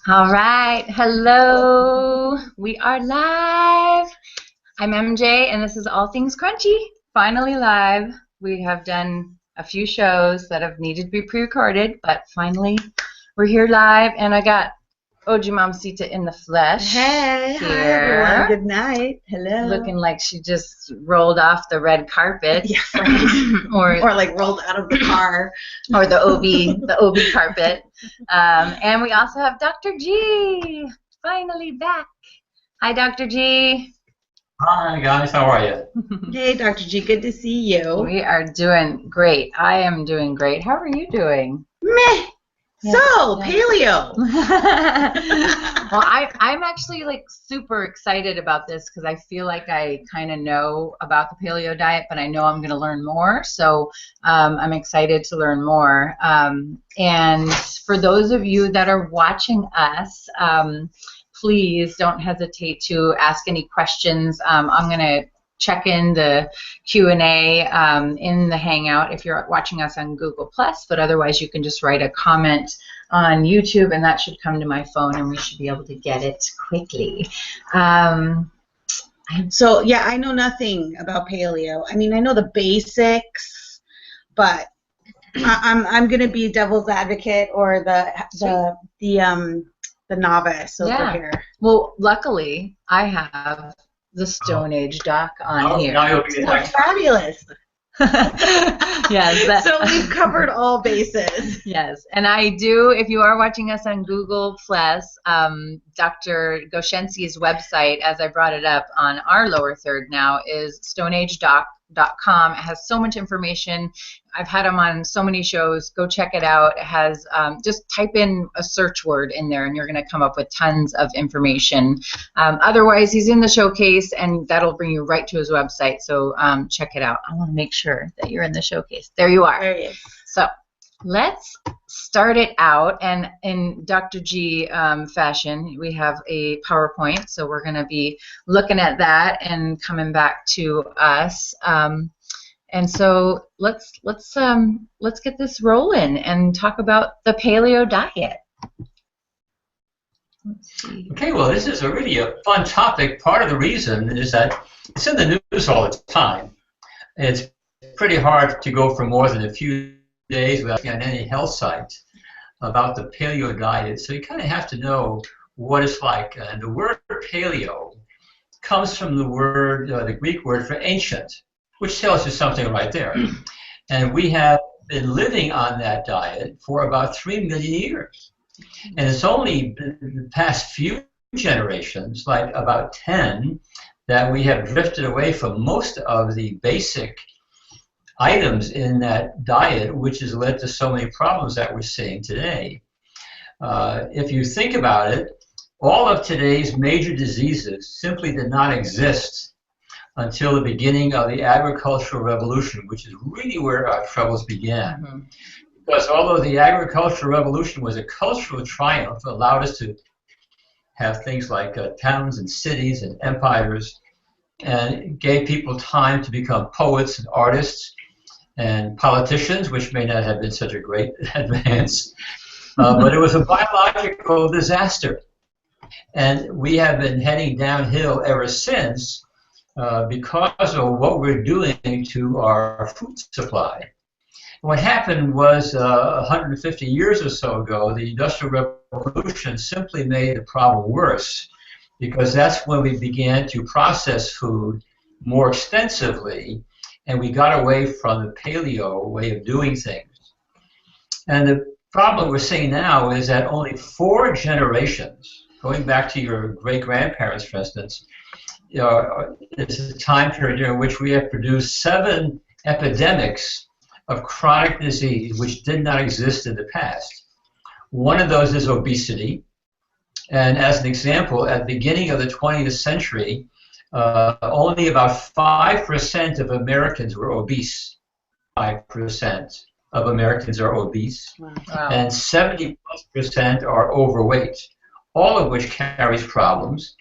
All right. Hello. We are live. I'm MJ, and this is All Things Crunchy. Finally live. We have done a few shows that have needed to be pre-recorded, but finally we're here live, and I got Oji Mamacita in the flesh. Hey, here. Hi everyone. Good night. Hello. Looking like she just rolled off the red carpet. Yeah, right. or like rolled out of the car. Or the OB carpet. And we also have Dr. G, finally back. Hi, Dr. G. Hi, guys. How are you? Hey, Dr. G. Good to see you. We are doing great. I am doing great. How are you doing? Meh. So, paleo. Well, I'm actually like super excited about this because I feel like I kind of know about the paleo diet, but I know I'm going to learn more. So I'm excited to learn more. And for those of you that are watching us, please don't hesitate to ask any questions. I'm going to check in the Q&A in the Hangout if you're watching us on Google+, but otherwise you can just write a comment on YouTube and that should come to my phone and we should be able to get it quickly. So, yeah, I know nothing about paleo. I mean, I know the basics, but I'm going to be devil's advocate or the novice over here. Well, luckily, I have the Stone Age doc on here. Now you'll be fabulous. Yes. So we've covered all bases. Yes, and I do, if you are watching us on Google+, Dr. Goscienski's website, as I brought it up on our lower third now, is stoneagedoc.com. It has so much information. I've had him on so many shows. Go check it out. It has, just type in a search word in there and you're going to come up with tons of information. Otherwise, he's in the showcase and that'll bring you right to his website. So check it out. I want to make sure that you're in the showcase. There you are. There he is. So let's start it out. And in Dr. G fashion, we have a PowerPoint. So we're going to be looking at that and coming back to us. And so let's get this rolling and talk about the paleo diet. Let's see. Okay, well, this is really a fun topic. Part of the reason is that it's in the news all the time. It's pretty hard to go for more than a few days without being on any health site about the paleo diet. So you kind of have to know what it's like. And the word paleo comes from the Greek word for ancient, which tells you something right there. And we have been living on that diet for about 3 million years. And it's only been the past few generations, like about 10, that we have drifted away from most of the basic items in that diet, which has led to so many problems that we're seeing today. If you think about it, all of today's major diseases simply did not exist until the beginning of the agricultural revolution, which is really where our troubles began. Mm-hmm. Because although the agricultural revolution was a cultural triumph, it allowed us to have things like towns and cities and empires, and gave people time to become poets and artists and politicians, which may not have been such a great advance. But it was a biological disaster. And we have been heading downhill ever since, because of what we're doing to our food supply. What happened was 150 years or so ago, the Industrial Revolution simply made the problem worse, because that's when we began to process food more extensively, and we got away from the paleo way of doing things. And the problem we're seeing now is that only 4 generations, going back to your great-grandparents, for instance, it's a time period during which we have produced 7 epidemics of chronic disease which did not exist in the past. One of those is obesity. And as an example, at the beginning of the 20th century, only about 5% of Americans were obese. 5% of Americans are obese. Wow. And 70+% are overweight, all of which carries problems.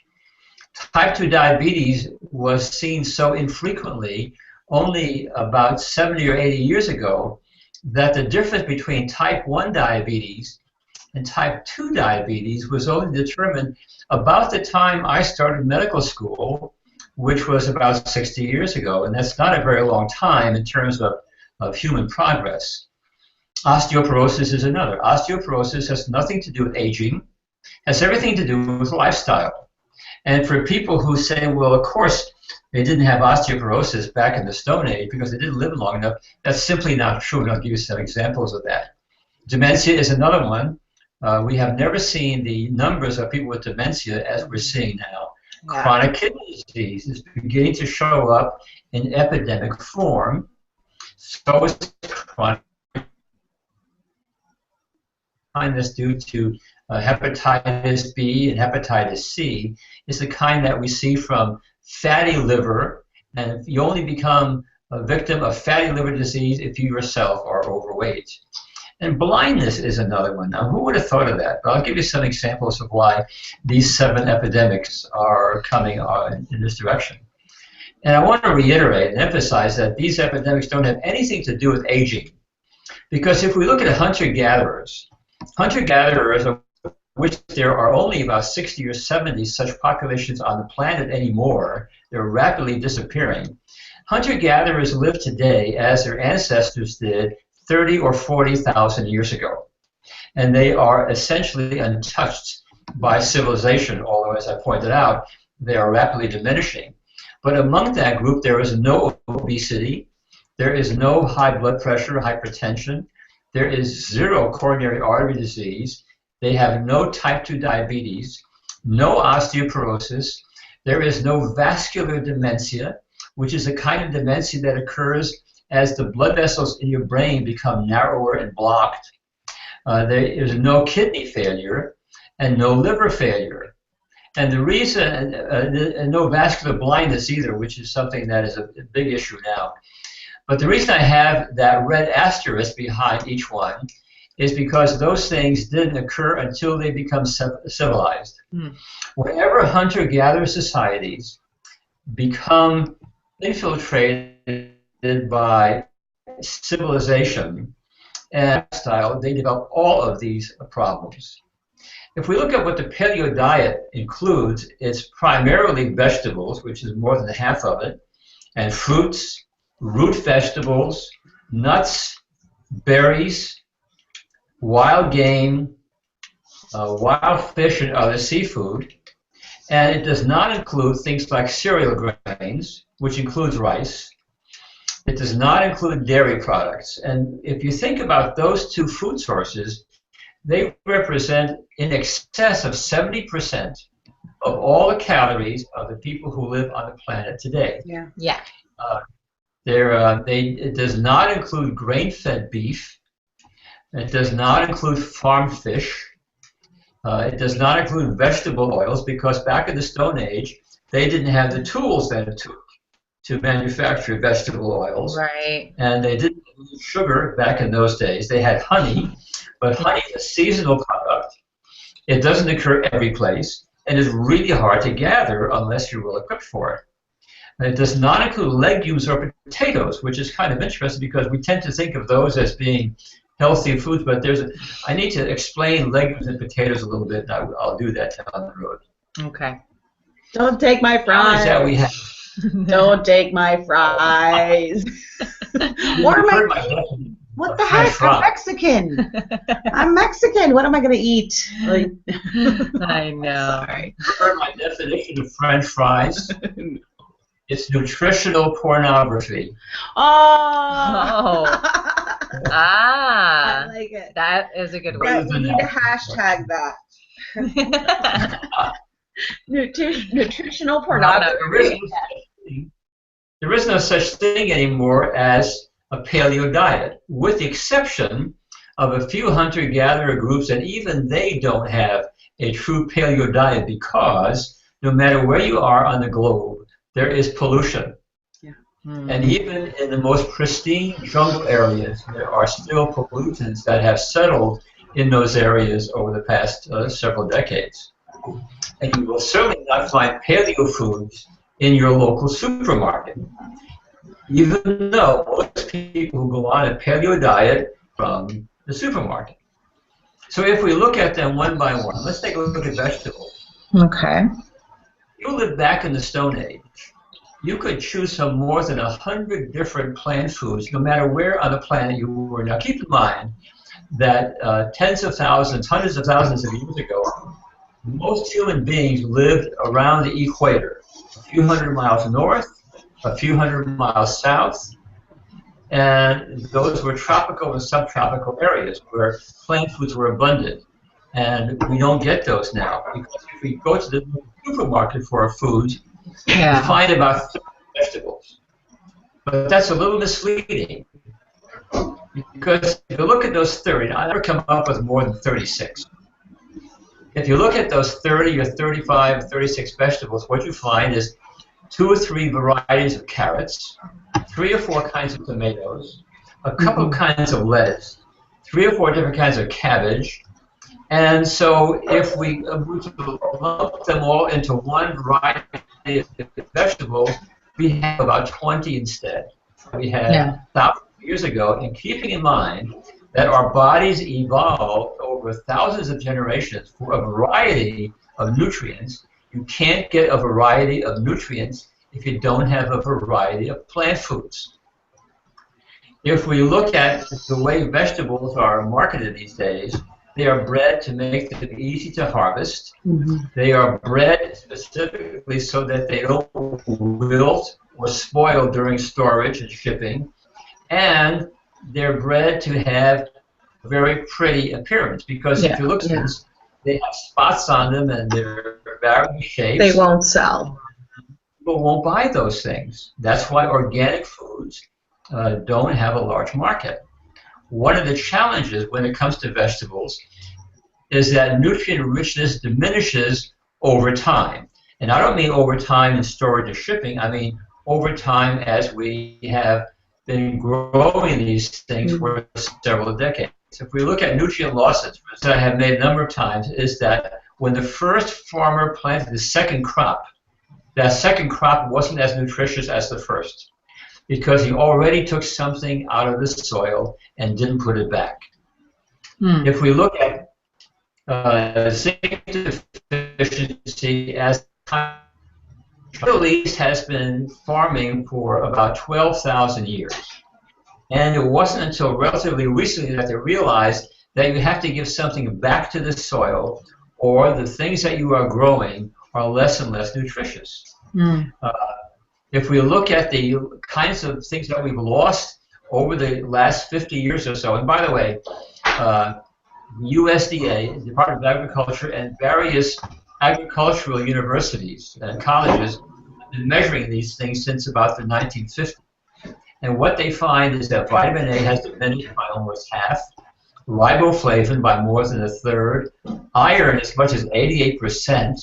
Type 2 diabetes was seen so infrequently only about 70 or 80 years ago that the difference between type 1 diabetes and type 2 diabetes was only determined about the time I started medical school, which was about 60 years ago, and that's not a very long time in terms of human progress. Osteoporosis is another. Osteoporosis has nothing to do with aging, has everything to do with lifestyle. And for people who say, well, of course, they didn't have osteoporosis back in the Stone Age because they didn't live long enough, that's simply not true, and I'll give you some examples of that. Dementia is another one. We have never seen the numbers of people with dementia as we're seeing now. Yeah. Chronic kidney disease is beginning to show up in epidemic form. So is chronic that's due to hepatitis B and hepatitis C is the kind that we see from fatty liver, and you only become a victim of fatty liver disease if you yourself are overweight. And blindness is another one. Now, who would have thought of that? But I'll give you some examples of why these 7 epidemics are coming in this direction. And I want to reiterate and emphasize that these epidemics don't have anything to do with aging. Because if we look at hunter-gatherers, of which there are only about 60 or 70 such populations on the planet anymore, they're rapidly disappearing. Hunter-gatherers live today as their ancestors did 30 or 40,000 years ago. And they are essentially untouched by civilization, although, as I pointed out, they are rapidly diminishing. But among that group, there is no obesity, there is no high blood pressure, hypertension, there is 0 coronary artery disease, they have no type 2 diabetes, no osteoporosis, there is no vascular dementia, which is a kind of dementia that occurs as the blood vessels in your brain become narrower and blocked. There is no kidney failure and no liver failure. And the reason, and no vascular blindness either, which is something that is a big issue now. But the reason I have that red asterisk behind each one is because those things didn't occur until they become civilized. Whenever hunter-gatherer societies become infiltrated by civilization and style, they develop all of these problems. If we look at what the paleo diet includes, it's primarily vegetables, which is more than half of it, and fruits, root vegetables, nuts, berries, wild game, wild fish and other seafood, and it does not include things like cereal grains, which includes rice. It does not include dairy products. And if you think about those 2 food sources, they represent in excess of 70% of all the calories of the people who live on the planet today. Yeah. Yeah. It does not include grain-fed beef. It does not include farm fish. It does not include vegetable oils because back in the Stone Age, they didn't have the tools that it took to manufacture vegetable oils. Right. And they didn't use sugar back in those days. They had honey, but honey is a seasonal product. It doesn't occur every place, and it's really hard to gather unless you're well equipped for it. And it does not include legumes or potatoes, which is kind of interesting because we tend to think of those as being healthy foods, but I need to explain legumes and potatoes a little bit, and I'll do that down the road. Okay. Don't take my fries. That we have. Don't take my fries. What am I? What the heck? I'm Mexican. I'm Mexican. What am I going to eat? Like, I know. Sorry. For my definition of French fries, it's nutritional pornography. Oh. Ah. I like it. That is a good Yeah, one. we need to hashtag that. Nutritional pornography. There is no such thing anymore as a paleo diet, with the exception of a few hunter-gatherer groups, and even they don't have a true paleo diet because no matter where you are on the globe, there is pollution. Yeah. And even in the most pristine jungle areas, there are still pollutants that have settled in those areas over the past several decades. And you will certainly not find paleo foods in your local supermarket, even though most people who go on a paleo diet from the supermarket. So if we look at them one by one, let's take a look at vegetables. Okay. You live back in the Stone Age. You could choose from more than 100 different plant foods, no matter where on the planet you were. Now keep in mind that tens of thousands, hundreds of thousands of years ago, most human beings lived around the equator, a few hundred miles north, a few hundred miles south, and those were tropical and subtropical areas where plant foods were abundant. And we don't get those now, because if we go to the supermarket for our foods, we find about 30 vegetables. But that's a little misleading, because if you look at those 30, I never come up with more than 36. If you look at those 30 or 35 or 36 vegetables, what you find is 2 or 3 varieties of carrots, 3 or 4 kinds of tomatoes, a couple of kinds of lettuce, 3 or 4 different kinds of cabbage. And so if we lump them all into one variety of vegetables, we have about 20 instead. We had thousands of years ago, and keeping in mind that our bodies evolved over thousands of generations for a variety of nutrients. You can't get a variety of nutrients if you don't have a variety of plant foods. If we look at the way vegetables are marketed these days, they are bred to make them easy to harvest. They are bred specifically so that they don't wilt or spoil during storage and shipping. And they're bred to have a very pretty appearance, because if you look at this, they have spots on them and they're various shapes. They won't sell. People won't buy those things. That's why organic foods don't have a large market. One of the challenges when it comes to vegetables is that nutrient richness diminishes over time. And I don't mean over time in storage or shipping. I mean over time as we have been growing these things for several decades. If we look at nutrient losses, that I have made a number of times, is that when the first farmer planted the second crop, that second crop wasn't as nutritious as the first, because he already took something out of the soil and didn't put it back. If we look at zinc deficiency as time, the Middle East has been farming for about 12,000 years. And it wasn't until relatively recently that they realized that you have to give something back to the soil, or the things that you are growing are less and less nutritious. If we look at the kinds of things that we've lost over the last 50 years or so, and by the way, USDA, Department of Agriculture, and various agricultural universities and colleges have been measuring these things since about the 1950s. And what they find is that vitamin A has diminished by almost half, riboflavin by more than a third, iron as much as 88%,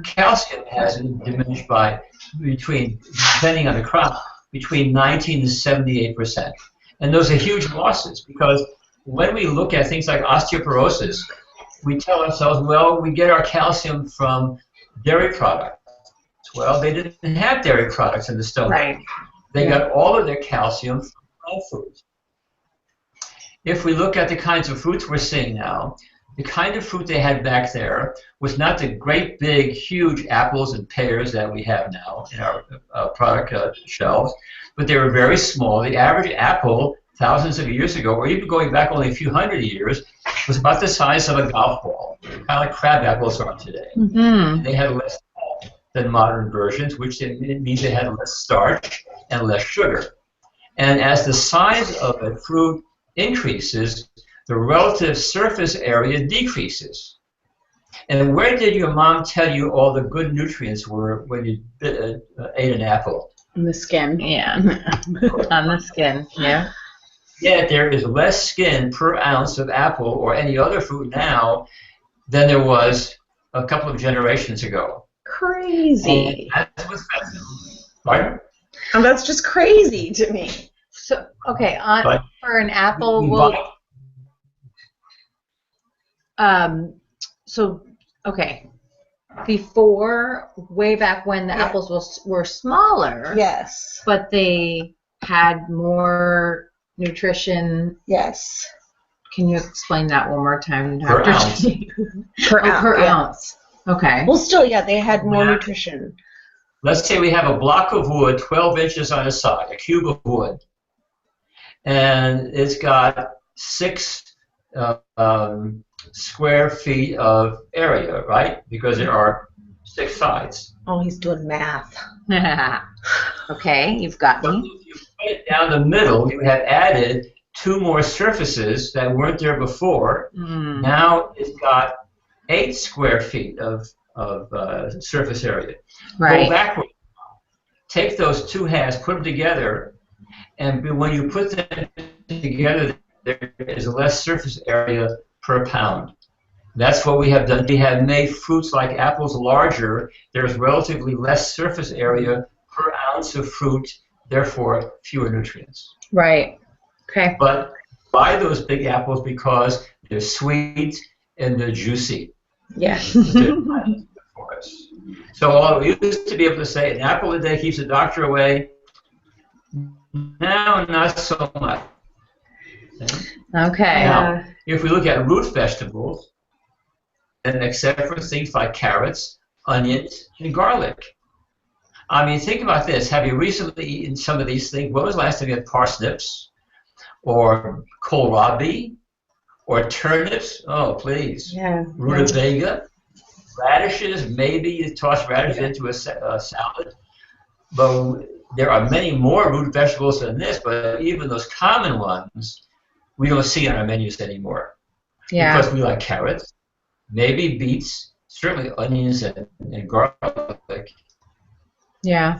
calcium has diminished by between, depending on the crop, between 19 and 78%. And those are huge losses, because when we look at things like osteoporosis, we tell ourselves, well, we get our calcium from dairy products. Well, they didn't have dairy products in the Stone Age. They got all of their calcium from plant foods. If we look at the kinds of fruits we're seeing now, the kind of fruit they had back there was not the great big huge apples and pears that we have now in our product shelves, but they were very small. The average apple thousands of years ago, or even going back only a few hundred years, was about the size of a golf ball, kind of like crab apples are today. They had less salt than modern versions, which means they had less starch and less sugar. And as the size of a fruit increases, the relative surface area decreases. And where did your mom tell you all the good nutrients were when you ate an apple? In the skin. Yeah, on the skin, yeah. Yet there is less skin per ounce of apple or any other fruit now than there was a couple of generations ago. Crazy. That's what's fascinating. Pardon? And that's just crazy to me. So, okay, for an apple, well, okay, before, way back when the apples were smaller, Yes. but they had more nutrition. Yes. Can you explain that one more time, Per Dr. ounce. G? Per Oh, ounce. per Yeah. ounce. Okay. Well, still, yeah, they had more nutrition. Let's say we have a block of wood 12 inches on a side, a cube of wood, and it's got 6 square feet of area, right? Because there are 6 sides. Oh, he's doing math. Okay, you've got But me. if you put it down the middle, you have added 2 more surfaces that weren't there before. Mm. Now it's got 8 square feet of surface area. Go Right. backward. Take those 2 halves, put them together, and when you put them together, there is less surface area per pound. That's what we have done. We have made fruits like apples larger. There's relatively less surface area per ounce of fruit, therefore fewer nutrients. Right. Okay. But buy those big apples because they're sweet and they're juicy. Yeah. For us. So we used to be able to say an apple a day keeps the doctor away. Now, not so much. Okay. Now, if we look at root vegetables, and except for things like carrots, onions, and garlic. I mean, think about this. Have you recently eaten some of these things? When was the last time you had parsnips? Or kohlrabi? Or turnips? Oh, please. Yeah. Rutabaga? Radishes? Maybe you toss radishes into a salad. But there are many more root vegetables than this, but even those common ones, we don't see on our menus anymore. Yeah. Because we like carrots, maybe beets, certainly onions and garlic. Yeah.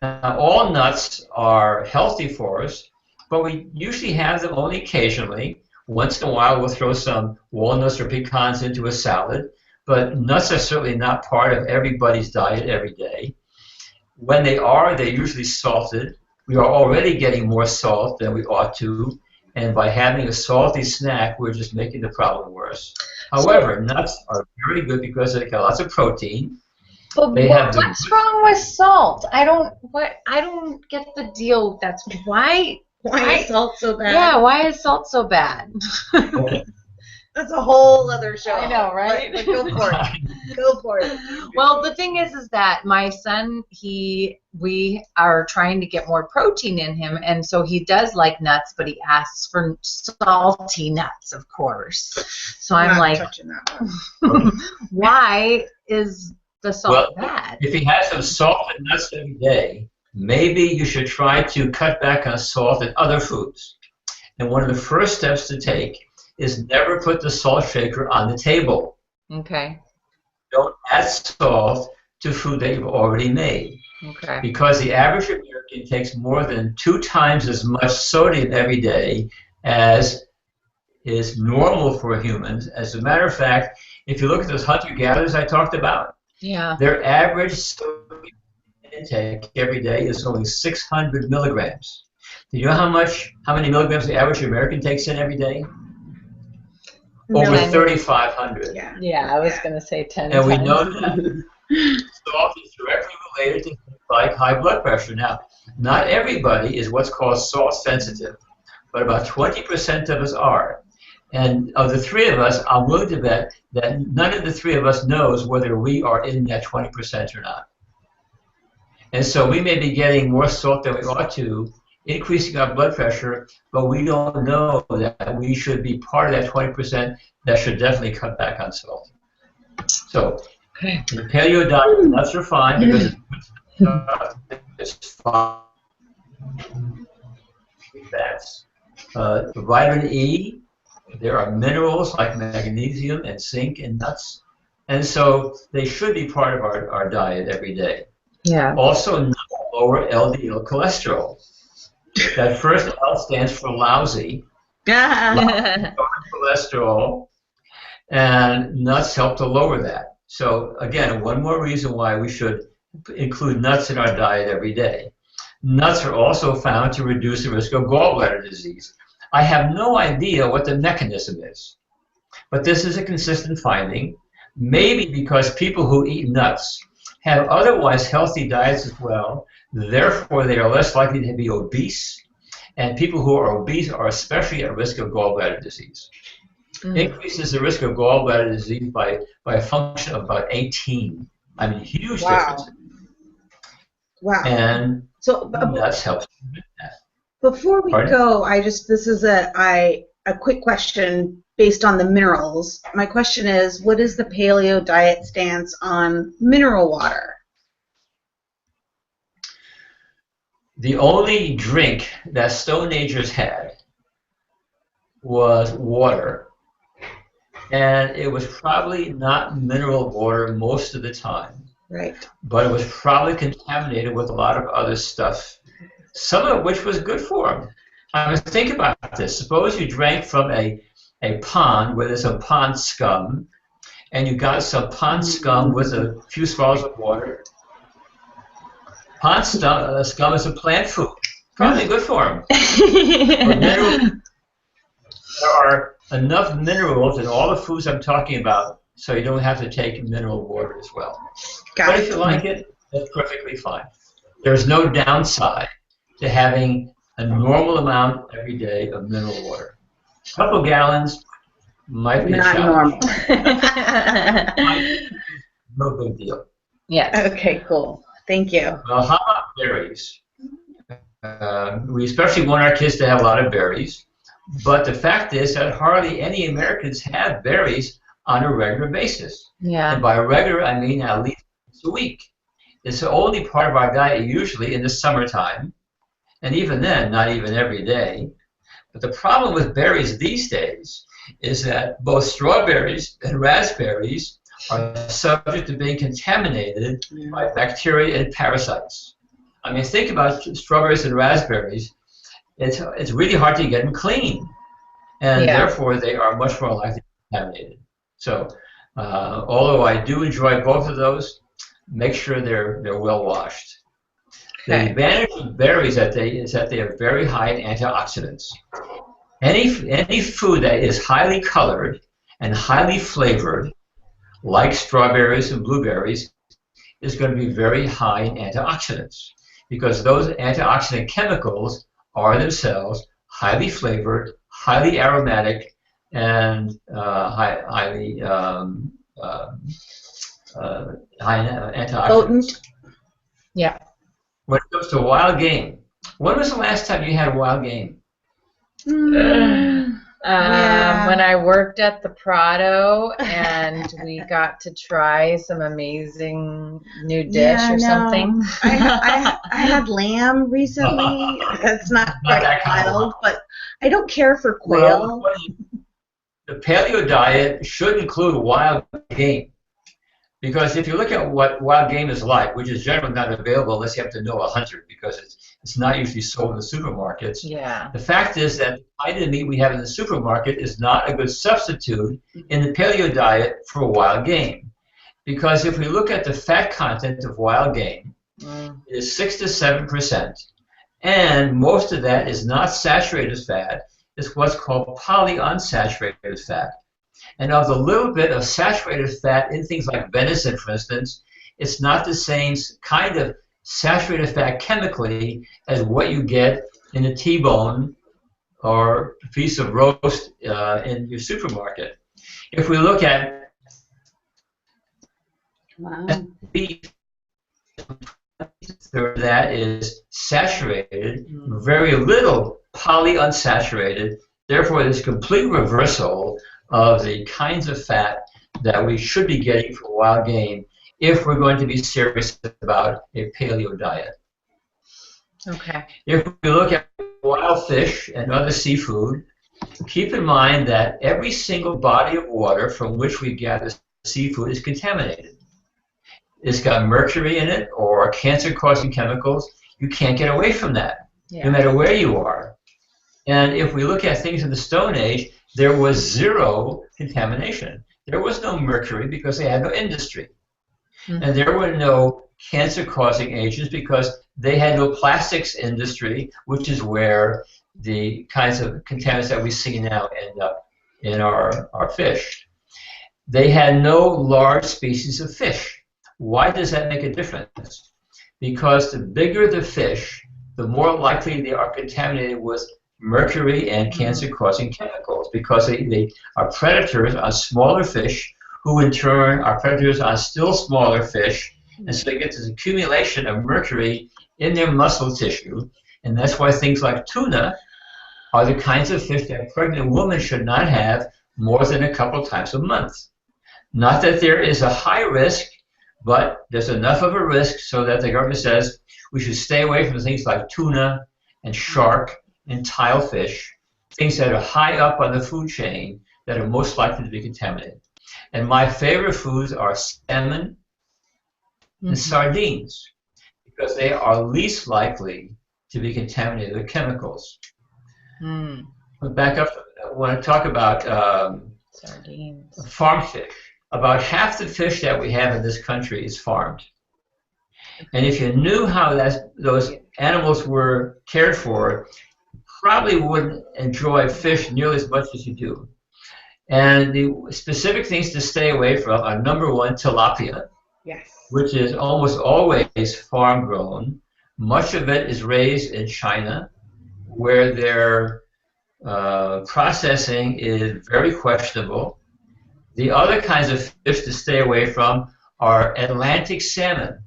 Now, all nuts are healthy for us, but we usually have them only occasionally. Once in a while, we'll throw some walnuts or pecans into a salad, but nuts are certainly not part of everybody's diet every day. When they are, they're usually salted. We are already getting more salt than we ought to, and by having a salty snack, we're just making the problem worse. However, nuts are very good because they got lots of protein. But They have the- what's wrong with salt? I don't get the deal. That's why. Why is salt so bad? Yeah. Why is salt so bad? Okay. That's a whole other show. I know, right? But go for it. Go for it. Well, the thing is that my son, we are trying to get more protein in him, and so he does like nuts, but he asks for salty nuts, of course. So I'm Not like, touching that one. why is the salt bad? If he has some salt and nuts every day, maybe you should try to cut back on salt and other foods. And one of the first steps to take is never put the salt shaker on the table. Okay. Don't add salt to food that you've already made. Okay. Because the average American takes more than 2 times as much sodium every day as is normal for humans. As a matter of fact, if you look at those hunter-gatherers I talked about, Yeah. their average sodium intake every day is only 600 milligrams. Do you know how many milligrams the average American takes in every day? Over No. 3,500. Yeah. Yeah, I was gonna say 10 And we times. know that salt is directly related to things like high blood pressure. Now, not everybody is what's called salt sensitive, but about 20% of us are. And of the 3 of us, I'm willing to bet that none of the 3 of us knows whether we are in that 20% or not. And so we may be getting more salt than we ought to, increasing our blood pressure, but we don't know that we should be part of that 20% that should definitely cut back on salt. So, Okay. in the paleo diet, nuts are fine because it's fine. Fats. Vitamin E, there are minerals like magnesium and zinc in nuts, and so they should be part of our diet every day. Yeah. Also, nuts lower LDL cholesterol. That first L stands for lousy, cholesterol, and nuts help to lower that. So again, one more reason why we should include nuts in our diet every day. Nuts are also found to reduce the risk of gallbladder disease. I have no idea what the mechanism is, but this is a consistent finding, maybe because people who eat nuts have otherwise healthy diets as well, therefore they are less likely to be obese, and people who are obese are especially at risk of gallbladder disease. Increases the risk of gallbladder disease by a function of about 18. I mean, huge difference. Wow. And So that's helped. before we go, this is a quick question based on the minerals. My question is, what is the Paleo Diet stance on mineral water? The only drink that Stone Agers had was water, and it was probably not mineral water most of the time. Right. But it was probably contaminated with a lot of other stuff, some of which was good for them. I mean, think about this. Suppose you drank from a pond where there's some pond scum, and you got some pond scum with a few swallows of water. Pond scum is a plant food. Probably good for them. There are enough minerals in all the foods I'm talking about, so you don't have to take mineral water as well. But if you like it, that's perfectly fine. There's no downside to having a normal amount every day of mineral water. A couple gallons might be a challenge. Not normal. No big deal. Yeah. Okay, cool. Thank you. Well, how about berries? We especially want our kids to have a lot of berries, but the fact is that hardly any Americans have berries on a regular basis. Yeah. And by regular, I mean at least once a week. It's the only part of our diet usually in the summertime, and even then, not even every day. But the problem with berries these days is that both strawberries and raspberries are subject to being contaminated by bacteria and parasites. I mean, think about strawberries and raspberries. It's really hard to get them clean, and therefore they are much more likely to be contaminated. So, although I do enjoy both of those, make sure they're well washed. The advantage of berries is that they are very high in antioxidants. Any food that is highly colored and highly flavored, like strawberries and blueberries, is going to be very high in antioxidants, because those antioxidant chemicals are themselves highly flavored, highly aromatic, and highly high antioxidants. Potent. Yeah. When it comes to wild game, when was the last time you had wild game? When I worked at the Prado and we got to try some amazing new dish or something. I had lamb recently. That's not quite wild, but I don't care for quail. Well, the paleo diet should include wild game. Because if you look at what wild game is like, which is generally not available unless you have to know a hunter, because it's not usually sold in the supermarkets. Yeah. The fact is that the kind of meat we have in the supermarket is not a good substitute in the paleo diet for wild game. Because if we look at the fat content of wild game, it is 6 to 7%. And most of that is not saturated fat. It's what's called polyunsaturated fat. And of the little bit of saturated fat in things like venison, for instance, it's not the same kind of saturated fat chemically as what you get in a T-bone or a piece of roast in your supermarket. If we look at beef, that is saturated, very little polyunsaturated, therefore there's complete reversal of the kinds of fat that we should be getting from wild game if we're going to be serious about a paleo diet. Okay. If we look at wild fish and other seafood, keep in mind that every single body of water from which we gather seafood is contaminated. It's got mercury in it or cancer-causing chemicals. You can't get away from that, no matter where you are. And if we look at things in the Stone Age, there was zero contamination. There was no mercury because they had no industry. And there were no cancer-causing agents because they had no plastics industry, which is where the kinds of contaminants that we see now end up in our fish. They had no large species of fish. Why does that make a difference? Because the bigger the fish, the more likely they are contaminated with mercury and cancer-causing chemicals, because they are predators on smaller fish, who in turn are predators on still smaller fish, and so they get this accumulation of mercury in their muscle tissue, and that's why things like tuna are the kinds of fish that a pregnant woman should not have more than a couple times a month. Not that there is a high risk, but there's enough of a risk so that the government says we should stay away from things like tuna and shark and tilefish, things that are high up on the food chain that are most likely to be contaminated. And my favorite foods are salmon and sardines, because they are least likely to be contaminated with chemicals. But back up, I want to talk about Sardines. farm fish. About half the fish that we have in this country is farmed. And if you knew how those animals were cared for, you probably wouldn't enjoy fish nearly as much as you do. And the specific things to stay away from are, number one, tilapia, Yes. which is almost always farm grown. Much of it is raised in China, where their processing is very questionable. The other kinds of fish to stay away from are Atlantic salmon,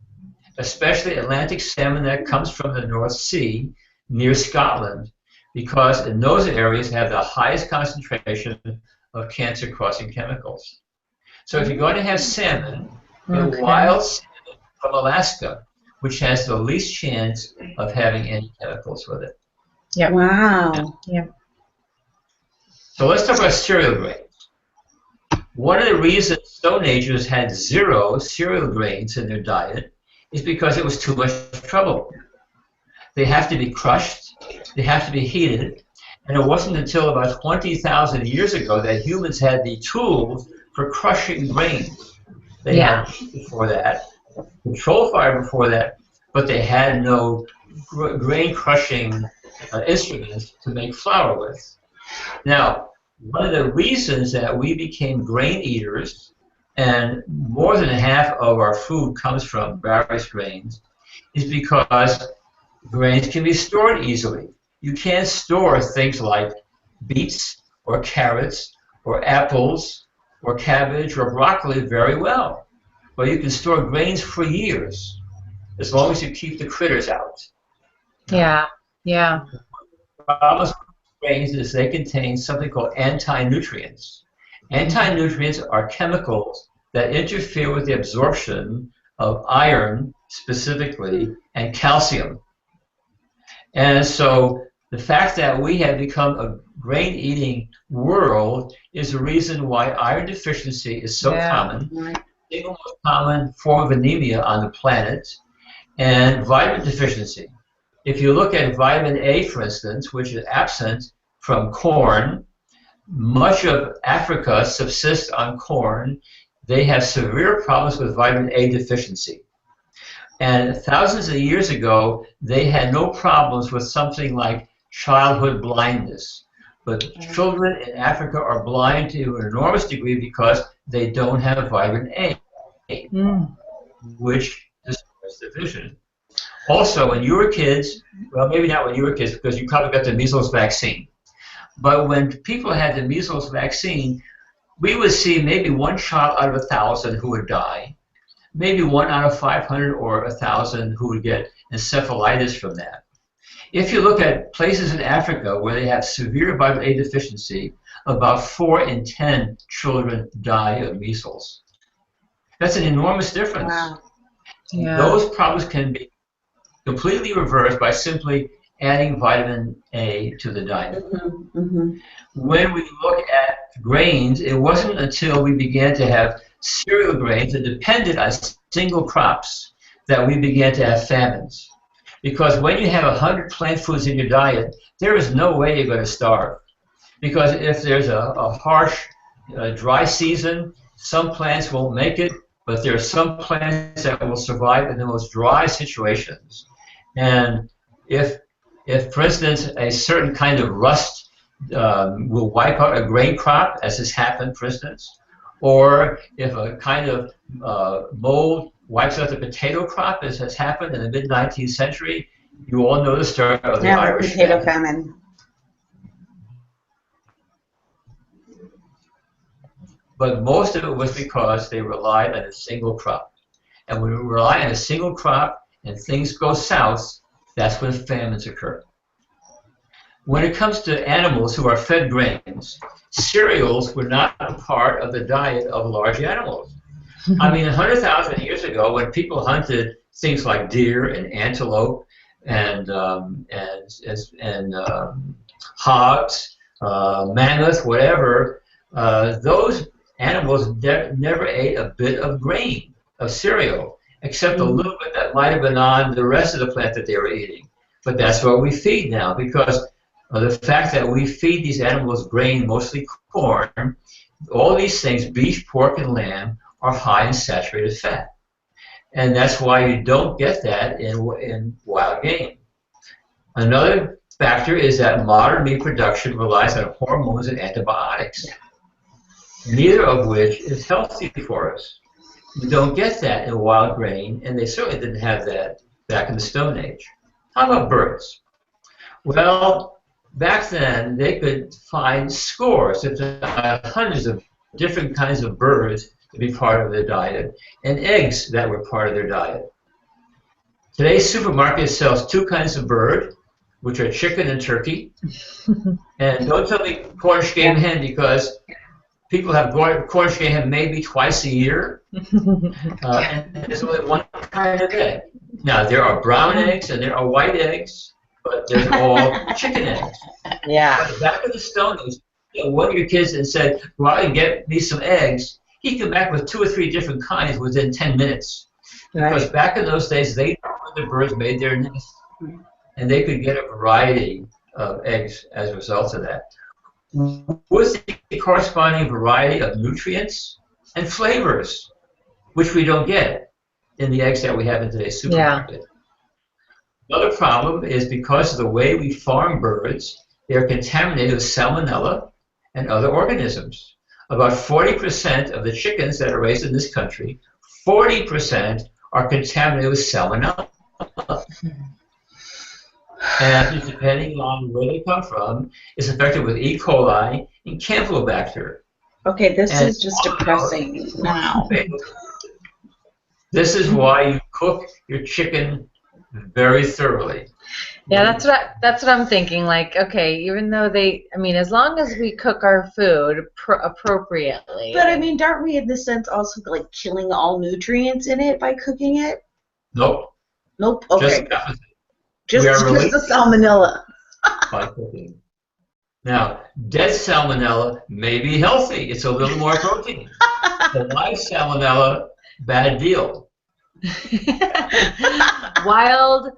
especially Atlantic salmon that comes from the North Sea near Scotland, because in those areas have the highest concentration of cancer-causing chemicals. So if you're going to have salmon, get wild salmon from Alaska, which has the least chance of having any chemicals with it. Yep. Wow. Yep. So let's talk about cereal grains. One of the reasons Stone Agers had 0 cereal grains in their diet is because it was too much trouble. They have to be crushed, they have to be heated, and it wasn't until about 20,000 years ago that humans had the tools for crushing grains. They had heat before that, control fire before that, but they had no grain crushing instruments to make flour with. Now, one of the reasons that we became grain eaters, and more than half of our food comes from various grains, is because grains can be stored easily. You can't store things like beets or carrots or apples or cabbage or broccoli very well. But you can store grains for years, as long as you keep the critters out. Yeah. Yeah. The problem with grains is they contain something called anti-nutrients. Anti-nutrients are chemicals that interfere with the absorption of iron, specifically, and calcium. And so the fact that we have become a grain-eating world is the reason why iron deficiency is so common. The single most common form of anemia on the planet, and vitamin deficiency. If you look at vitamin A, for instance, which is absent from corn, much of Africa subsists on corn. They have severe problems with vitamin A deficiency. And thousands of years ago, they had no problems with something like childhood blindness. But children in Africa are blind to an enormous degree because they don't have vitamin A, which destroys the vision. Also, when you were kids, well, maybe not when you were kids, because you probably got the measles vaccine. But when people had the measles vaccine, we would see maybe 1 child out of 1,000 who would die, maybe 1 out of 500 or 1,000 who would get encephalitis from that. If you look at places in Africa where they have severe vitamin A deficiency, about 4 in 10 children die of measles. That's an enormous difference. Wow. Yeah. Those problems can be completely reversed by simply adding vitamin A to the diet. When we look at grains, it wasn't until we began to have cereal grains that depended on single crops that we began to have famines. Because when you have 100 plant foods in your diet, there is no way you're going to starve. Because if there's a harsh, dry season, some plants won't make it, but there are some plants that will survive in the most dry situations. And if for instance, a certain kind of rust will wipe out a grain crop, as has happened, for instance, or if a kind of mold wipes out the potato crop, as has happened in the mid-19th century, You all know the story of the Yeah, Irish potato famine. famine. But most of it was because they relied on a single crop. And when we rely on a single crop and things go south, that's when famines occur. When it comes to animals who are fed grains, cereals were not a part of the diet of large animals. I mean, 100,000 years ago, when people hunted things like deer and antelope and hogs, mammoth, whatever, those animals never ate a bit of grain, of cereal, except a little bit that might have been on the rest of the plant that they were eating. But that's what we feed now, because of the fact that we feed these animals grain, mostly corn. All these things, beef, pork, and lamb, are high in saturated fat. And that's why you don't get that in wild game. Another factor is that modern meat production relies on hormones and antibiotics, neither of which is healthy for us. You don't get that in wild grain, and they certainly didn't have that back in the Stone Age. How about birds? Well, back then they could find scores, if not hundreds of different kinds of birds to be part of their diet, and eggs that were part of their diet. Today's supermarket sells two kinds of bird, which are chicken and turkey. And don't tell me Cornish game hen, because people have Cornish game hen maybe twice a year, and there's only one kind of egg. Now, there are brown eggs and there are white eggs, but there's all chicken eggs. Yeah. But back in the Stone Age, one of your kids and said, "Go out and get me some eggs," he'd come back with 2 or 3 different kinds within 10 minutes. Because Right. back in those days, they knew where the birds made their nests, and they could get a variety of eggs as a result of that. With the corresponding variety of nutrients and flavors, which we don't get in the eggs that we have in today's supermarket. Another problem is because of the way we farm birds, they are contaminated with salmonella and other organisms. About 40% of the chickens that are raised in this country, 40% are contaminated with salmonella. And depending on where they come from, is infected with E. coli and Campylobacter. Okay, this And is just depressing now. This is why you cook your chicken very thoroughly. Yeah, that's what I'm thinking. Like, okay, even though as long as we cook our food appropriately. But I mean, aren't we in this sense also like killing all nutrients in it by cooking it? Nope. Nope. Okay. Just the salmonella. by cooking. Now, dead salmonella may be healthy. It's a little more protein. The live salmonella, bad deal. Wild,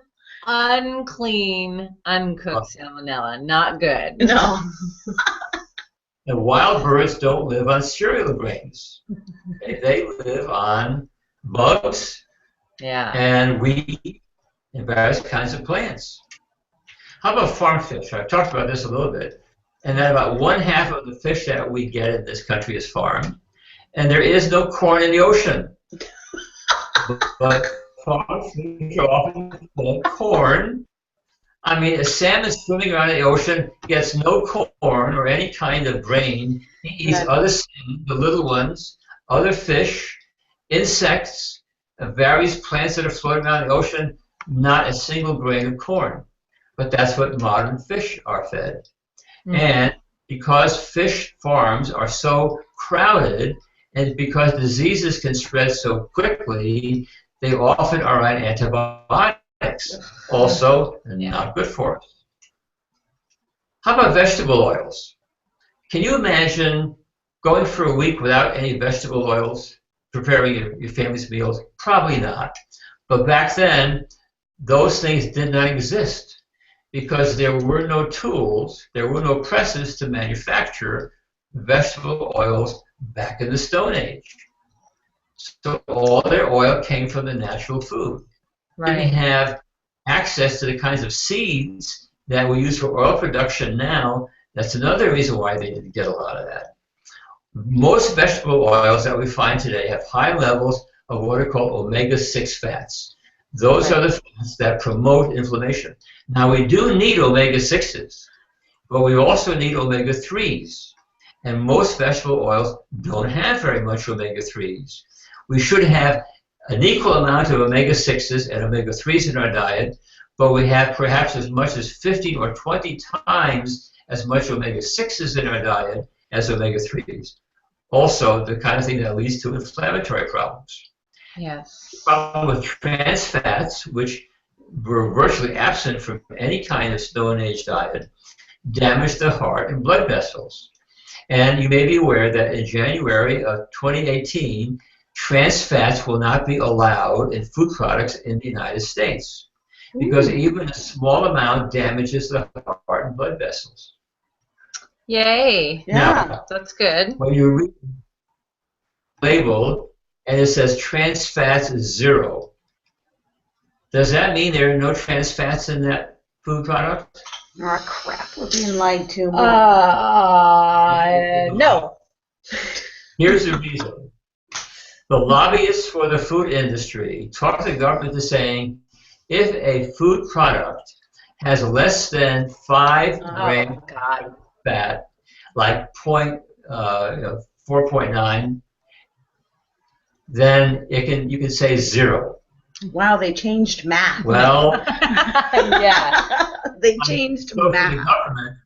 unclean, uncooked salmonella, not good. No. And wild birds don't live on cereal grains. They live on bugs and wheat and various kinds of plants. How about farm fish? I've talked about this a little bit. And that about 1/2 of the fish that we get in this country is farmed. And there is no corn in the ocean. But farm fish are often called corn. I mean, a salmon swimming around in the ocean gets no corn or any kind of grain. He eats other salmon, the little ones, other fish, insects, various plants that are floating around in the ocean, not a single grain of corn. But that's what modern fish are fed. And because fish farms are so crowded, and because diseases can spread so quickly, they often are on antibiotics. Also, not good for us. How about vegetable oils? Can you imagine going for a week without any vegetable oils, preparing your family's meals? Probably not. But back then, those things did not exist, because there were no tools, there were no presses to manufacture vegetable oils back in the Stone Age. So all their oil came from the natural food. They didn't have access to the kinds of seeds that we use for oil production now. That's another reason why they didn't get a lot of that. Most vegetable oils that we find today have high levels of what are called omega-6 fats. Those are the fats that promote inflammation. Now, we do need omega-6s, but we also need omega-3s. And most vegetable oils don't have very much omega-3s. We should have an equal amount of omega-6s and omega-3s in our diet, but we have perhaps as much as 15 or 20 times as much omega-6s in our diet as omega-3s. Also, the kind of thing that leads to inflammatory problems. Yes. The problem with trans fats, which were virtually absent from any kind of Stone Age diet, damage the heart and blood vessels. And you may be aware that in January of 2018, trans fats will not be allowed in food products in the United States because even a small amount damages the heart and blood vessels. Yay. Now, that's good. when you read the label and it says trans fats 0, does that mean there are no trans fats in that food product? Oh, crap. We're being lied to. No. Here's the reason. The lobbyists for the food industry talk the government into saying if a food product has less than 5 grams of fat, like 4.9, then you can say 0. Wow, they changed math. Well, Yeah. They changed so for the math. government,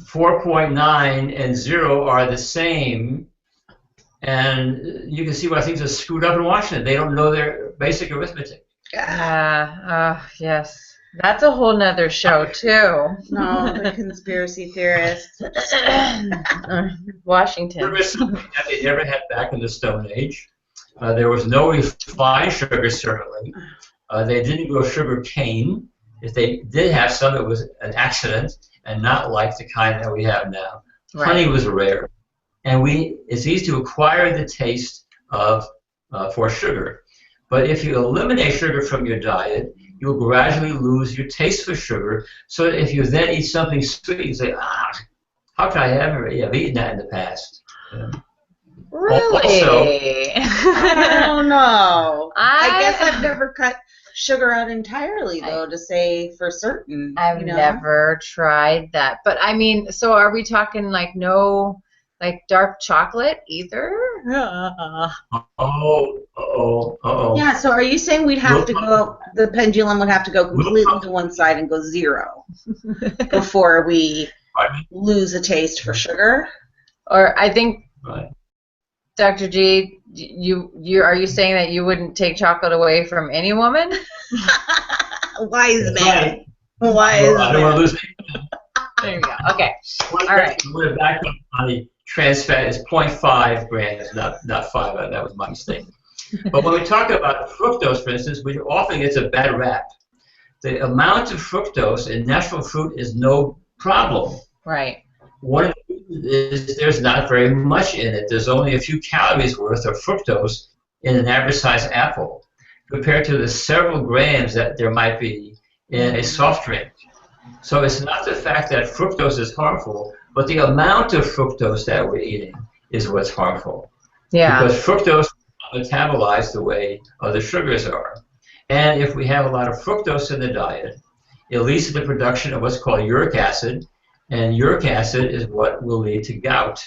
4.9 and 0 are the same, and you can see why things are screwed up in Washington. They don't know their basic arithmetic. Yes. That's a whole nother show, too. No, the conspiracy theorists. Washington. Sugar is something that they never had back in the Stone Age. There was no refined sugar, certainly. They didn't grow sugar cane. If they did have some, it was an accident and not like the kind that we have now. Right. Honey was rare. And it's easy to acquire the taste for sugar. But if you eliminate sugar from your diet, you'll gradually lose your taste for sugar. So that if you then eat something sweet, you say, how could I ever have eaten that in the past? Really? Also, I don't know. I guess I've never cut sugar out entirely, though, to say for certain. I've never tried that. But I mean, so are we talking like no, like dark chocolate either? Yeah, so are you saying we'd have to go, the pendulum would have to go completely to one side and go 0 before we lose a taste for sugar? Or I think, right. Dr. G, are you saying that you wouldn't take chocolate away from any woman? Wise man. Right. Wise I don't want to lose it. There you go. Okay. All right. I'm going to back up on the trans fat is 0.5 grams, not 5. That was my mistake. But when we talk about fructose, for instance, which often gets a bad rap, the amount of fructose in natural fruit is no problem. Right. One of the reasons is there's not very much in it. There's only a few calories worth of fructose in an average-sized apple compared to the several grams that there might be in a soft drink. So it's not the fact that fructose is harmful, but the amount of fructose that we're eating is what's harmful. Yeah. Because fructose is metabolized the way other sugars are. And if we have a lot of fructose in the diet, it leads to the production of what's called uric acid, and uric acid is what will lead to gout.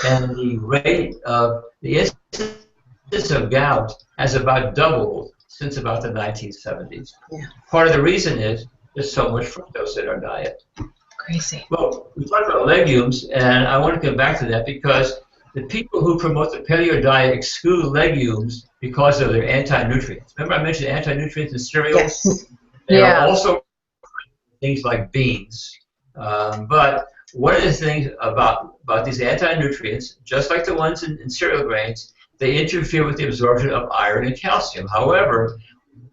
And the rate of the incidence of gout has about doubled since about the 1970s. Yeah. Part of the reason is there's so much fructose in our diet. Crazy. Well, we talked about legumes, and I want to come back to that because the people who promote the paleo diet exclude legumes because of their anti-nutrients. Remember I mentioned anti-nutrients in cereals? Yes. There are also things like beans. But one of the things about these anti-nutrients, just like the ones in cereal grains, they interfere with the absorption of iron and calcium. However,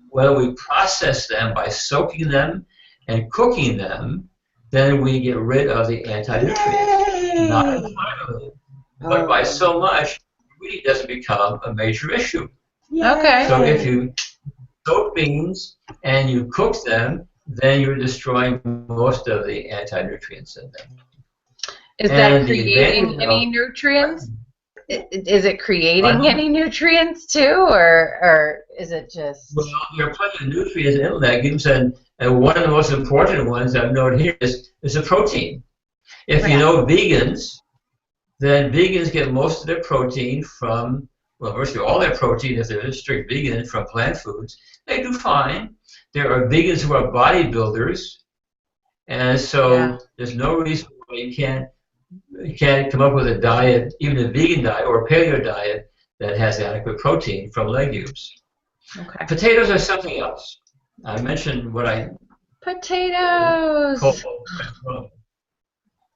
when we process them by soaking them and cooking them, then we get rid of the anti-nutrients. Not entirely, but by so much, it really doesn't become a major issue. Okay. So if you soak beans and you cook them, then you're destroying most of the anti-nutrients in them. Is that creating any nutrients? is it creating any nutrients too, or is it just? Well, there are plenty of nutrients in legumes, and one of the most important ones I've noted here is the protein. If you know vegans, then vegans get most of their protein from, well, virtually all their protein, if they're a strict vegan, from plant foods. They do fine. There are vegans who are bodybuilders, and so there's no reason why you can't come up with a diet, even a vegan diet or a paleo diet, that has adequate protein from legumes. Okay. Potatoes are something else. I mentioned what I potatoes.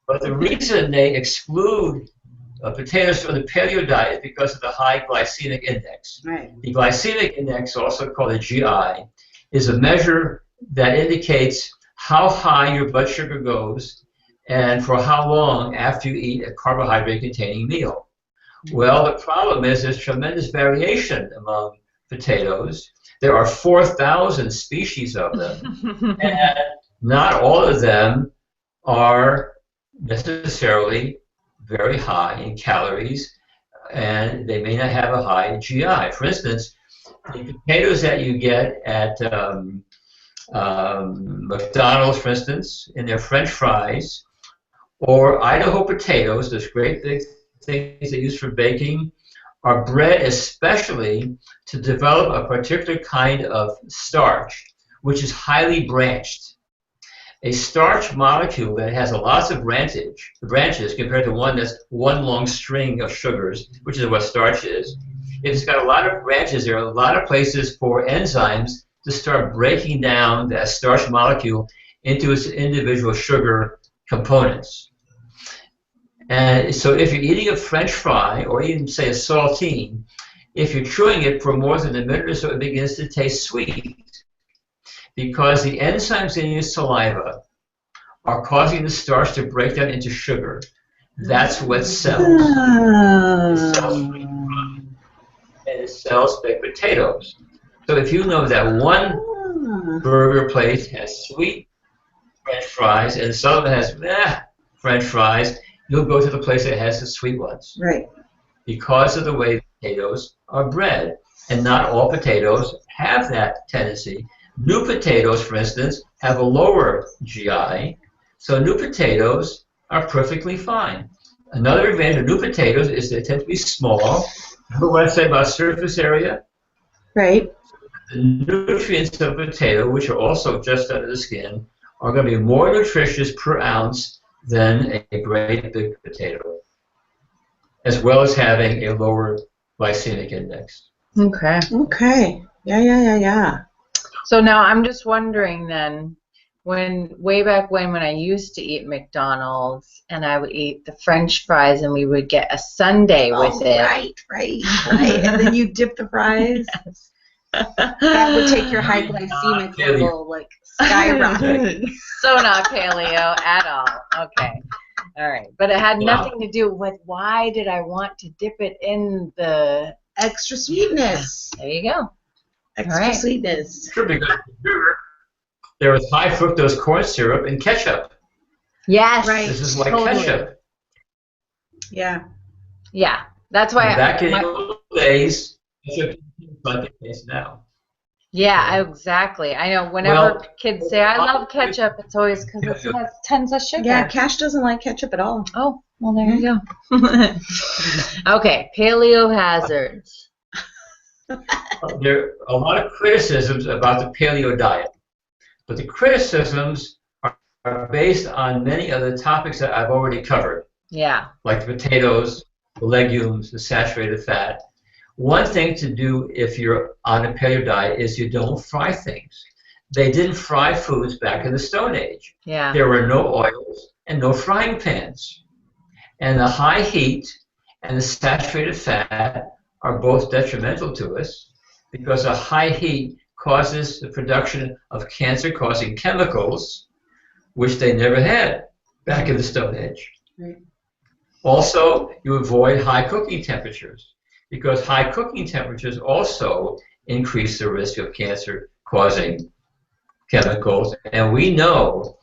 But the reason they exclude potatoes from the paleo diet is because of the high glycemic index. Right. The glycemic index, also called a GI, is a measure that indicates how high your blood sugar goes and for how long after you eat a carbohydrate-containing meal. Well, the problem is there's tremendous variation among potatoes. There are 4,000 species of them, and not all of them are necessarily very high in calories, and they may not have a high GI. For instance, the potatoes that you get at McDonald's, for instance, in their French fries, or Idaho potatoes, those great big things they use for baking, are bred especially to develop a particular kind of starch, which is highly branched. A starch molecule that has lots of branches compared to one that's one long string of sugars, which is what starch is. If it's got a lot of branches, there are a lot of places for enzymes to start breaking down that starch molecule into its individual sugar components. And so if you're eating a French fry, or even, say, a saltine, if you're chewing it for more than a minute or so, it begins to taste sweet, because the enzymes in your saliva are causing the starch to break down into sugar. That's what sells. It sells French fries, and it sells baked potatoes. So if you know that one burger place has sweet French fries and some of it has French fries, you'll go to the place that has the sweet ones. Right. Because of the way potatoes are bred. And not all potatoes have that tendency. New potatoes, for instance, have a lower GI, so new potatoes are perfectly fine. Another advantage of new potatoes is they tend to be small. Remember what I said about surface area? Right. The nutrients of a potato, which are also just under the skin, are going to be more nutritious per ounce than a great big potato, as well as having a lower glycemic index. Okay. Okay. Yeah. So now I'm just wondering then, way back when I used to eat McDonald's and I would eat the French fries and we would get a sundae with it. Right. And then you dip the fries. Yes. That would take your high glycemic level like skyrocket. So not paleo at all. Okay. All right. But it had nothing to do with why did I want to dip it in the Extra sweetness. There you go. Extra sweetness. Sure, because there was high fructose corn syrup in ketchup. Yes. Right. This is like ketchup. Yeah. Yeah. That's why Back in the old days, ketchup is like it is now. Yeah, exactly. I know whenever kids say, I love ketchup, it's always because it has tons of sugar. Yeah, Cash doesn't like ketchup at all. Oh, well, there you go. Okay, paleo hazards. There are a lot of criticisms about the paleo diet, but the criticisms are based on many of the topics that I've already covered. Yeah. Like the potatoes, the legumes, the saturated fat. One thing to do if you're on a paleo diet is you don't fry things. They didn't fry foods back in the Stone Age. Yeah. There were no oils and no frying pans. And the high heat and the saturated fat are both detrimental to us because a high heat causes the production of cancer-causing chemicals, which they never had back in the Stone Age. Right. Also, you avoid high cooking temperatures because high cooking temperatures also increase the risk of cancer-causing chemicals. And we've known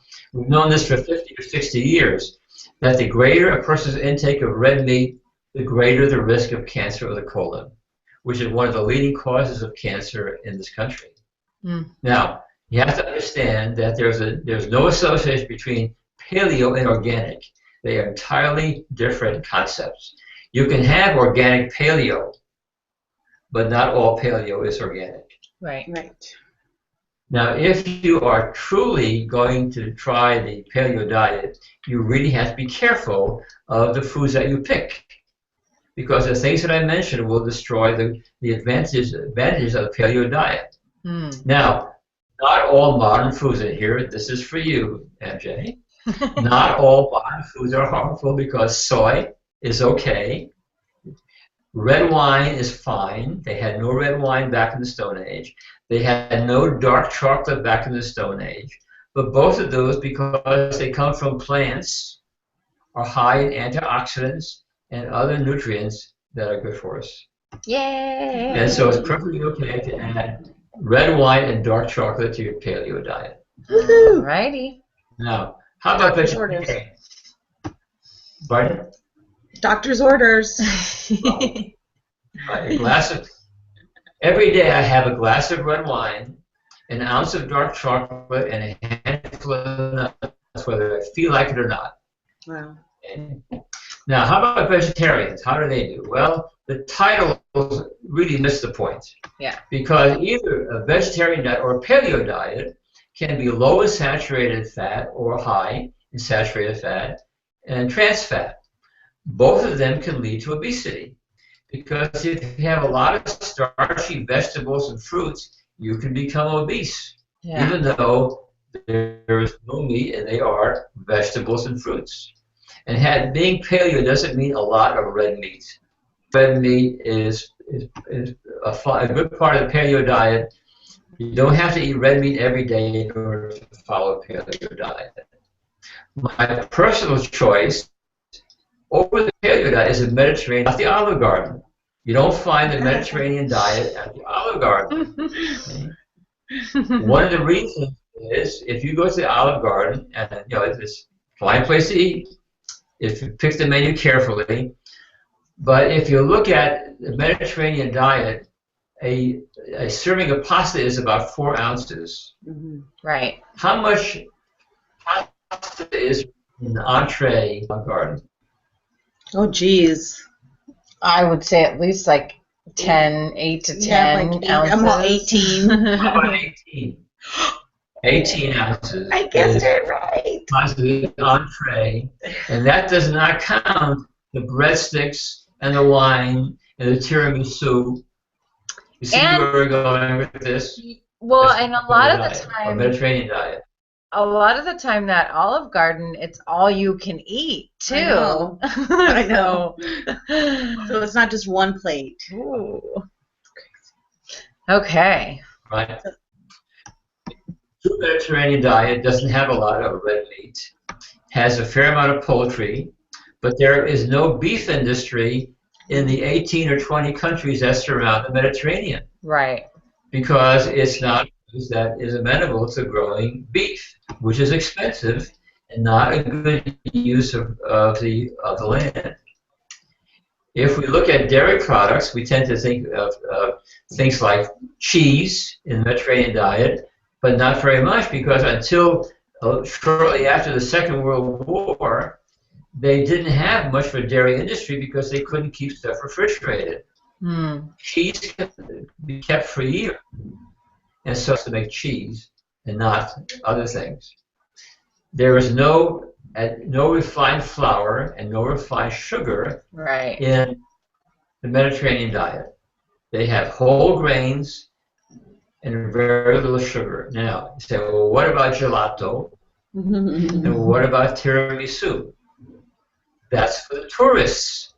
this for 50 or 60 years, that the greater a person's intake of red meat, the greater the risk of cancer of the colon, which is one of the leading causes of cancer in this country. Now, you have to understand that there's no association between paleo and organic. They are entirely different concepts. You can have organic paleo, but not all paleo is organic. Right. Now, if you are truly going to try the paleo diet, you really have to be careful of the foods that you pick, because the things that I mentioned will destroy the advantages of the paleo diet. Now, not all modern foods, and here, this is for you, MJ, not all modern foods are harmful, because soy is okay. Red wine is fine. They had no red wine back in the Stone Age. They had no dark chocolate back in the Stone Age. But both of those, because they come from plants, are high in antioxidants and other nutrients that are good for us. Yay! And so it's perfectly okay to add red wine and dark chocolate to your paleo diet. Alrighty. Now, how about Doctor's vegetarian? Pardon? Doctor's orders. A glass of, every day I have a glass of red wine, an ounce of dark chocolate, and a handful of nuts, whether I feel like it or not. Wow. Now, how about vegetarians? How do they do? Well, the titles really miss the point. Yeah. Because either a vegetarian diet or a paleo diet can be low in saturated fat or high in saturated fat and trans fat. Both of them can lead to obesity, because if you have a lot of starchy vegetables and fruits, you can become obese, even though there is no meat and they are vegetables and fruits. And being paleo doesn't mean a lot of red meat. Red meat is a good part of the paleo diet. You don't have to eat red meat every day in order to follow a paleo diet. My personal choice over the paleo diet is the Mediterranean, not the Olive Garden. You don't find the Mediterranean diet at the Olive Garden. Okay? One of the reasons is if you go to the Olive Garden, and it's a fine place to eat, if you pick the menu carefully, but if you look at the Mediterranean diet, a serving of pasta is about 4 ounces. Right. How much pasta is in the entree of the garden? Oh, geez. I would say at least like 8 to 10 like ounces. I'm all 18. How about 18? 18 ounces. I guessed it right. Pasta entree, and that does not count the breadsticks and the wine and the tiramisu. You see where we're going with this? Well, That's and a lot of the diet, time, Mediterranean diet. a lot of the time that Olive Garden, it's all you can eat too. I know. So it's not just one plate. Ooh. Okay. Right. True Mediterranean diet doesn't have a lot of red meat, has a fair amount of poultry, but there is no beef industry in the 18 or 20 countries that surround the Mediterranean. Right. Because it's not that is amenable to growing beef, which is expensive and not a good use of the land. If we look at dairy products, we tend to think of things like cheese in the Mediterranean diet, but not very much, because until shortly after the Second World War, they didn't have much of a dairy industry because they couldn't keep stuff refrigerated. Cheese can be kept for a year, and so to make cheese and not other things. There is no refined flour and no refined sugar in the Mediterranean diet. They have whole grains and very little sugar. Now, you say, well, what about gelato? And what about tiramisu? That's for the tourists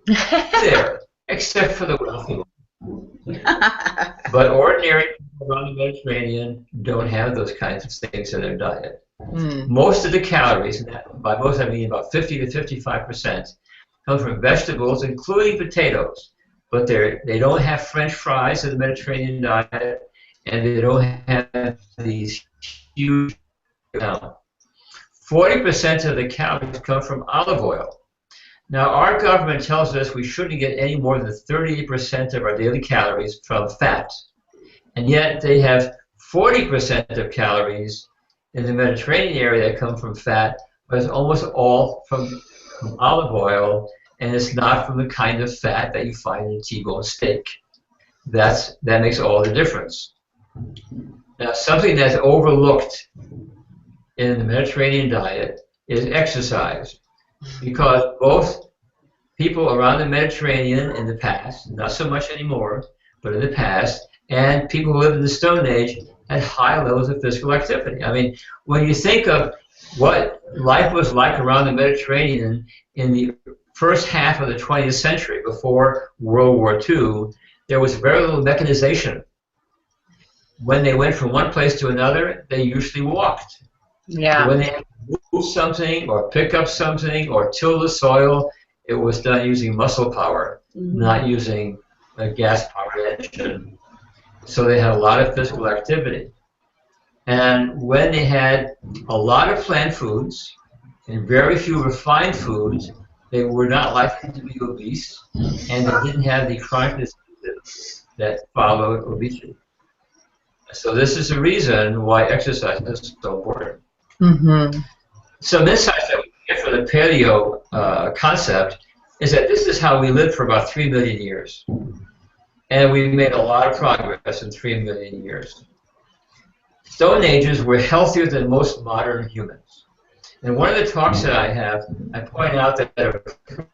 there, except for the wealthy ones. But ordinary people around the Mediterranean don't have those kinds of things in their diet. Most of the calories, and by most I mean about 50 to 55%, come from vegetables, including potatoes. But they don't have French fries in the Mediterranean diet, and they don't have these huge amounts. 40% of the calories come from olive oil. Now, our government tells us we shouldn't get any more than 38% of our daily calories from fat, and yet they have 40% of calories in the Mediterranean area that come from fat, but it's almost all from olive oil, and it's not from the kind of fat that you find in T-bone steak. That makes all the difference. Now, something that's overlooked in the Mediterranean diet is exercise, because both people around the Mediterranean in the past, not so much anymore, but in the past, and people who lived in the Stone Age had high levels of physical activity. I mean, when you think of what life was like around the Mediterranean in the first half of the 20th century, before World War II, there was very little mechanization. When they went from one place to another, they usually walked. Yeah. When they had to move something or pick up something or till the soil, it was done using muscle power, not using a gas-powered engine. So they had a lot of physical activity. And when they had a lot of plant foods and very few refined foods, they were not likely to be obese, and they didn't have the chronic diseases that followed obesity. So this is the reason why exercise is so important. Mm-hmm. Some insights that we get from the paleo concept is that this is how we lived for about 3 million years. And we've made a lot of progress in 3 million years. Stone Ages were healthier than most modern humans. And one of the talks that I have, I point out that a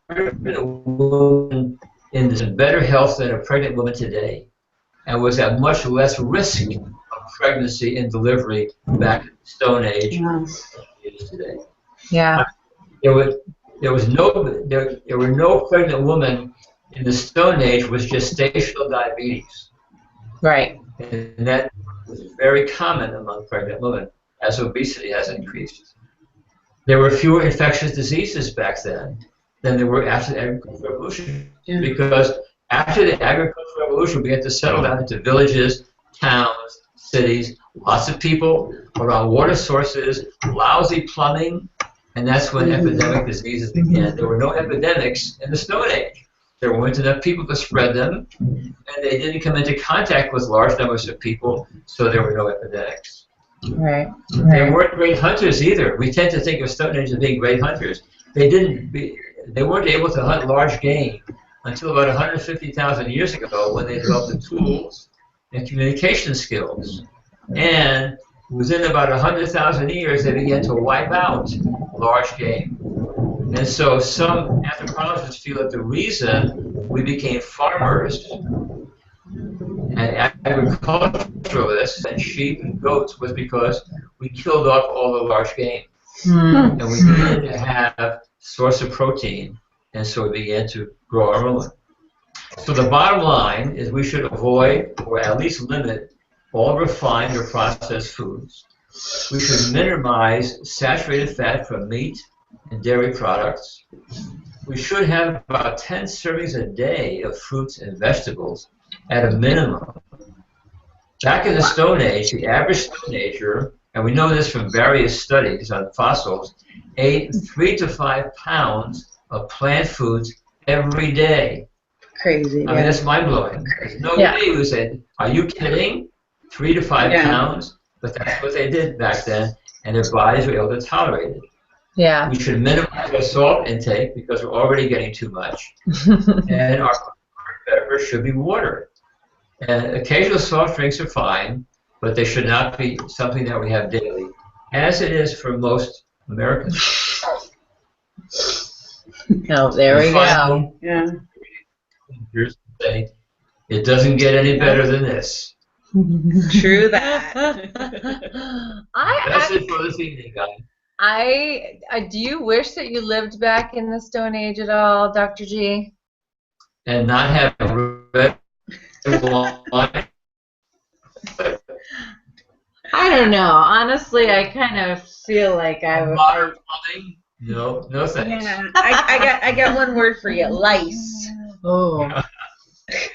pregnant woman is in better health than a pregnant woman today, and was at much less risk of pregnancy and delivery back in the Stone Age than it is today. Yeah. There were no pregnant women in the Stone Age with gestational diabetes. Right. And that was very common among pregnant women as obesity has increased. There were fewer infectious diseases back then than there were after the Agricultural Revolution. Yeah. Because after the Agricultural Revolution, we had to settle down into villages, towns, cities, lots of people around water sources, lousy plumbing, and that's when epidemic diseases began. There were no epidemics in the Stone Age. There weren't enough people to spread them, and they didn't come into contact with large numbers of people, so there were no epidemics. Right. They weren't great hunters either. We tend to think of Stone Age as being great hunters. They weren't able to hunt large game until about 150,000 years ago, when they developed the tools and communication skills. And within about 100,000 years, they began to wipe out large game. And so some anthropologists feel that the reason we became farmers and agriculturalists and sheep and goats was because we killed off all the large game. And we needed to have a source of protein, and so we began to grow our own. So the bottom line is we should avoid, or at least limit, all refined or processed foods. We should minimize saturated fat from meat and dairy products. We should have about 10 servings a day of fruits and vegetables at a minimum. Back in the Stone Age, the average Stone Ager, and we know this from various studies on fossils, ate 3 to 5 pounds of plant foods every day. Crazy. I mean, that's mind-blowing. There's nobody who said, "Are you kidding? 3 to 5 pounds?" But that's what they did back then, and their bodies were able to tolerate it. Yeah. We should minimize our salt intake because we're already getting too much. And our beverage should be water. And occasional soft drinks are fine, but they should not be something that we have daily, as it is for most Americans. Oh, there we go. Yeah. Here's the thing. It doesn't get any better than this. True that. That's it for this evening, guys. Do you wish that you lived back in the Stone Age at all, Dr. G? And not have red wine. I don't know. Honestly, I kind of feel like I would. Modern plumbing? No thanks. Yeah. I got one word for you. Lice. Oh.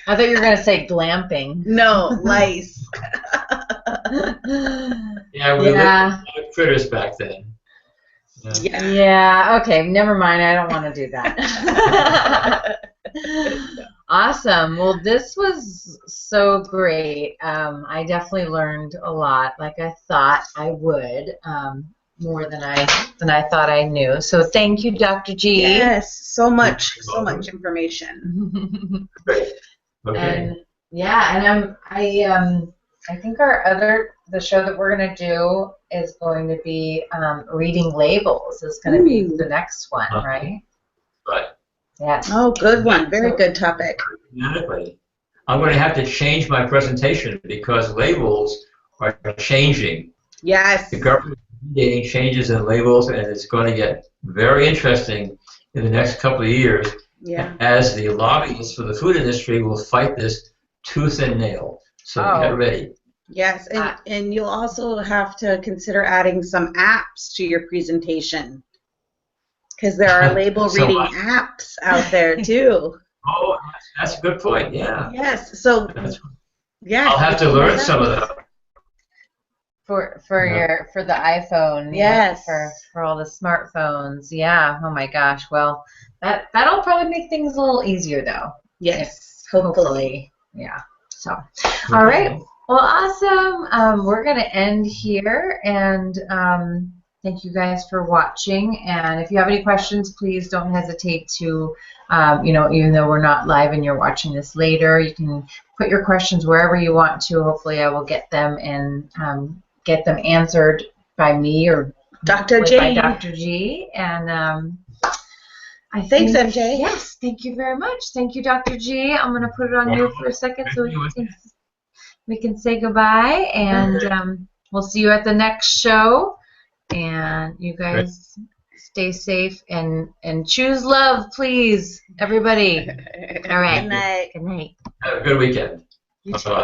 I thought you were going to say glamping. No, lice. Yeah, we lived with critters back then. Yeah. Yeah, okay, never mind. I don't want to do that. Awesome. Well, this was so great. I definitely learned a lot, like I thought I would, more than I thought I knew. So thank you, Dr. G. Yes, so much information. Great. Okay. And yeah, and I think the show that we're gonna do is going to be reading labels. Is going to be the next one, right? Right. Yes. Oh, good one. Very good topic. Automatically. I'm going to have to change my presentation because labels are changing. Yes. The government is mandating changes in labels, and it's going to get very interesting in the next couple of years Yeah. as the lobbyists for the food industry will fight this tooth and nail. So get ready. Yes, and you'll also have to consider adding some apps to your presentation because there are label reading apps out there too. Oh, that's a good point. Yeah. Yes. So yes, I'll have to learn some of them. For the iPhone. Yes. For all the smartphones. Yeah. Oh my gosh. Well, that'll probably make things a little easier though. Yes. Hopefully. Yeah. So, all right. Well, awesome. We're going to end here, and thank you guys for watching. And if you have any questions, please don't hesitate to, even though we're not live and you're watching this later, you can put your questions wherever you want to. Hopefully, I will get them and get them answered by me or Dr. G. By Dr. G. And thanks, MJ. Yes, thank you very much. Thank you, Dr. G. I'm going to put it on mute for a second so we can say goodbye, and we'll see you at the next show. And you guys stay safe and choose love, please, everybody. All right. Good night. Good night. Have a good weekend. You too. Bye-bye.